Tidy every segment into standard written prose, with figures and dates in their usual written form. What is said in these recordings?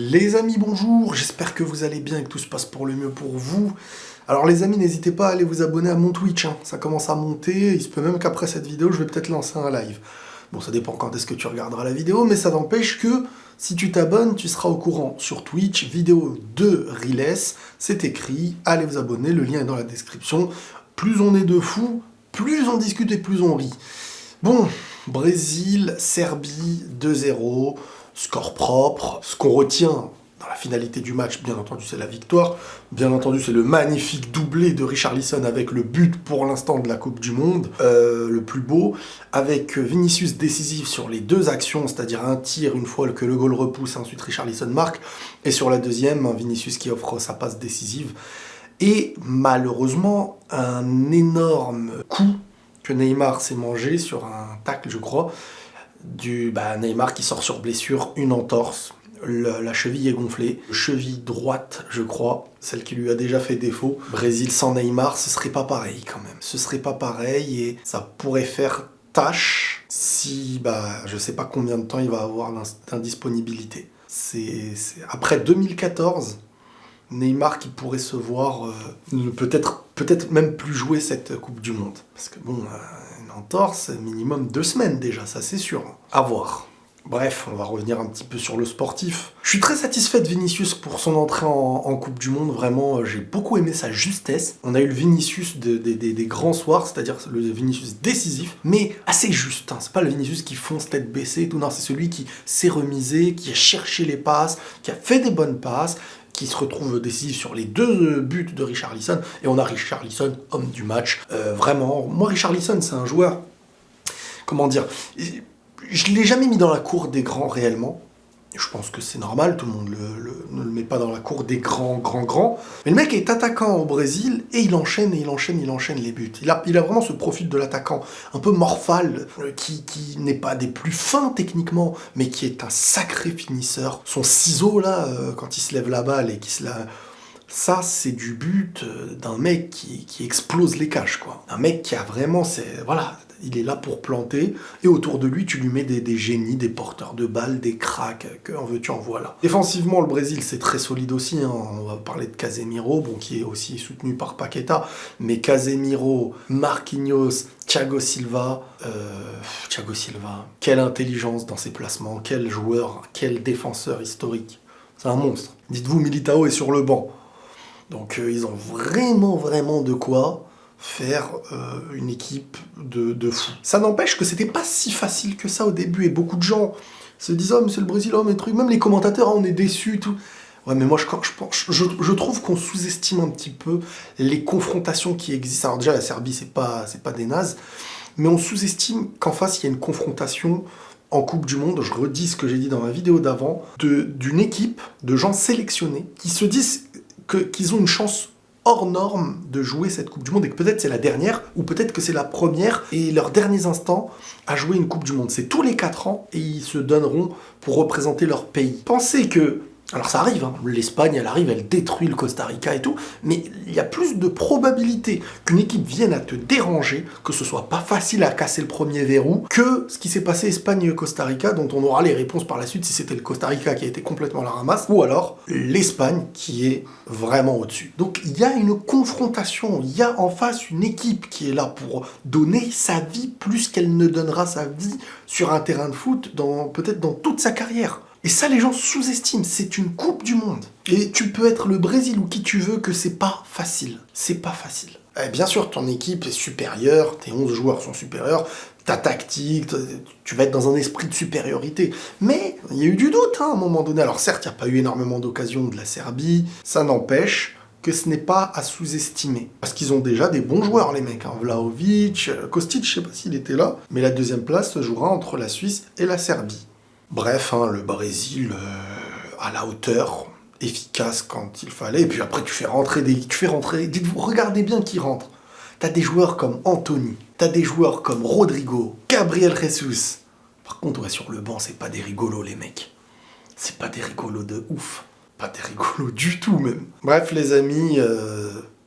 Les amis, bonjour, j'espère que vous allez bien et que tout se passe pour le mieux pour vous. Alors les amis, n'hésitez pas à aller vous abonner à mon Twitch, ça commence à monter, il se peut même qu'après cette vidéo, je vais peut-être lancer un live. Bon, ça dépend quand est-ce que tu regarderas la vidéo, mais ça n'empêche que si tu t'abonnes, tu seras au courant sur Twitch, vidéo de Riles, c'est écrit, allez vous abonner, le lien est dans la description. Plus on est de fous, plus on discute et plus on rit. Bon, Brésil, Serbie, 2-0, score propre. Ce qu'on retient dans la finalité du match, bien entendu, c'est la victoire. Bien entendu, c'est le magnifique doublé de Richarlison avec le but pour l'instant de la Coupe du Monde, le plus beau, avec Vinicius décisif sur les deux actions, c'est-à-dire un tir une fois que le goal repousse, ensuite Richarlison marque, et sur la deuxième, Vinicius qui offre sa passe décisive. Et malheureusement, un énorme coup que Neymar s'est mangé sur un tacle, je crois, Neymar qui sort sur blessure, une entorse, la cheville est gonflée, cheville droite, je crois, celle qui lui a déjà fait défaut. Brésil sans Neymar, ce serait pas pareil quand même. Ce serait pas pareil et ça pourrait faire tâche si, je sais pas combien de temps il va avoir d'indisponibilité. Après 2014... Neymar qui pourrait se voir peut-être même plus jouer cette Coupe du Monde. Parce que bon, une entorse, minimum 2 semaines déjà, ça c'est sûr. À voir. Bref, on va revenir un petit peu sur le sportif. Je suis très satisfait de Vinicius pour son entrée en Coupe du Monde. Vraiment, j'ai beaucoup aimé sa justesse. On a eu le Vinicius des grands soirs, c'est-à-dire le Vinicius décisif, mais assez juste. C'est pas le Vinicius qui fonce tête baissée et tout. Non, c'est celui qui s'est remisé, qui a cherché les passes, qui a fait des bonnes passes, qui se retrouve décisif sur les 2 buts de Richarlison. Et on a Richarlison, homme du match. Vraiment, moi, Richarlison, c'est un joueur... Comment dire, je ne l'ai jamais mis dans la cour des grands réellement. Je pense que c'est normal, tout le monde ne le met pas dans la cour des grands. Mais le mec est attaquant au Brésil et il enchaîne les buts. Il a vraiment ce profil de l'attaquant un peu morphal, qui n'est pas des plus fins techniquement, mais qui est un sacré finisseur. Son ciseau là, quand il se lève la balle et qu'il se la... Ça, c'est du but d'un mec qui explose les cages, quoi. Un mec qui a vraiment... Voilà, il est là pour planter, et autour de lui, tu lui mets des génies, des porteurs de balles, des cracks, que en veux-tu, en voilà. Défensivement, le Brésil, c'est très solide aussi, On va parler de Casemiro, qui est aussi soutenu par Paqueta, mais Casemiro, Marquinhos, Thiago Silva, quelle intelligence dans ses placements, quel joueur, quel défenseur historique. C'est un monstre. Dites-vous, Militao est sur le banc. Donc ils ont vraiment de quoi faire une équipe de fous. Ça n'empêche que c'était pas si facile que ça au début, et beaucoup de gens se disent « Oh mais c'est le Brésil, oh mais truc », même les commentateurs, on est déçus, tout. Ouais, mais moi je trouve qu'on sous-estime un petit peu les confrontations qui existent. Alors déjà la Serbie, c'est pas des nazes, mais on sous-estime qu'en face il y a une confrontation en Coupe du Monde, je redis ce que j'ai dit dans ma vidéo d'avant, d'une équipe de gens sélectionnés qui se disent qu'ils ont une chance hors norme de jouer cette Coupe du Monde, et que peut-être c'est la dernière, ou peut-être que c'est la première, et leurs derniers instants à jouer une Coupe du Monde. C'est tous les 4 ans, et ils se donneront pour représenter leur pays. Pensez que... Alors ça arrive, l'Espagne, elle arrive, elle détruit le Costa Rica et tout, mais il y a plus de probabilité qu'une équipe vienne à te déranger, que ce soit pas facile à casser le premier verrou, que ce qui s'est passé Espagne-Costa Rica, dont on aura les réponses par la suite si c'était le Costa Rica qui a été complètement à la ramasse, ou alors l'Espagne qui est vraiment au-dessus. Donc il y a une confrontation, il y a en face une équipe qui est là pour donner sa vie plus qu'elle ne donnera sa vie sur un terrain de foot, peut-être dans toute sa carrière. Et ça, les gens sous-estiment, c'est une Coupe du Monde. Et tu peux être le Brésil ou qui tu veux, que c'est pas facile. C'est pas facile. Et bien sûr, ton équipe est supérieure, tes 11 joueurs sont supérieurs, ta tactique, tu vas être dans un esprit de supériorité. Mais il y a eu du doute, à un moment donné. Alors certes, il n'y a pas eu énormément d'occasions de la Serbie, ça n'empêche que ce n'est pas à sous-estimer. Parce qu'ils ont déjà des bons joueurs, les mecs. Vlahovic, Kostic, je sais pas s'il était là, mais la 2e place se jouera entre la Suisse et la Serbie. Bref, le Brésil à la hauteur, efficace quand il fallait, et puis après tu fais rentrer, dites-vous, regardez bien qui rentre. T'as des joueurs comme Anthony, t'as des joueurs comme Rodrigo, Gabriel Jesus. Par contre, ouais, sur le banc, c'est pas des rigolos, les mecs. C'est pas des rigolos de ouf. Pas des rigolos du tout, même. Bref, les amis,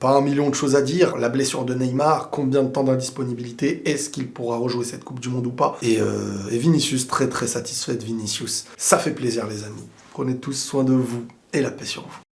Pas un million de choses à dire, la blessure de Neymar, combien de temps d'indisponibilité, est-ce qu'il pourra rejouer cette Coupe du Monde ou pas, et Vinicius, très très satisfait de Vinicius. Ça fait plaisir les amis. Prenez tous soin de vous et la paix sur vous.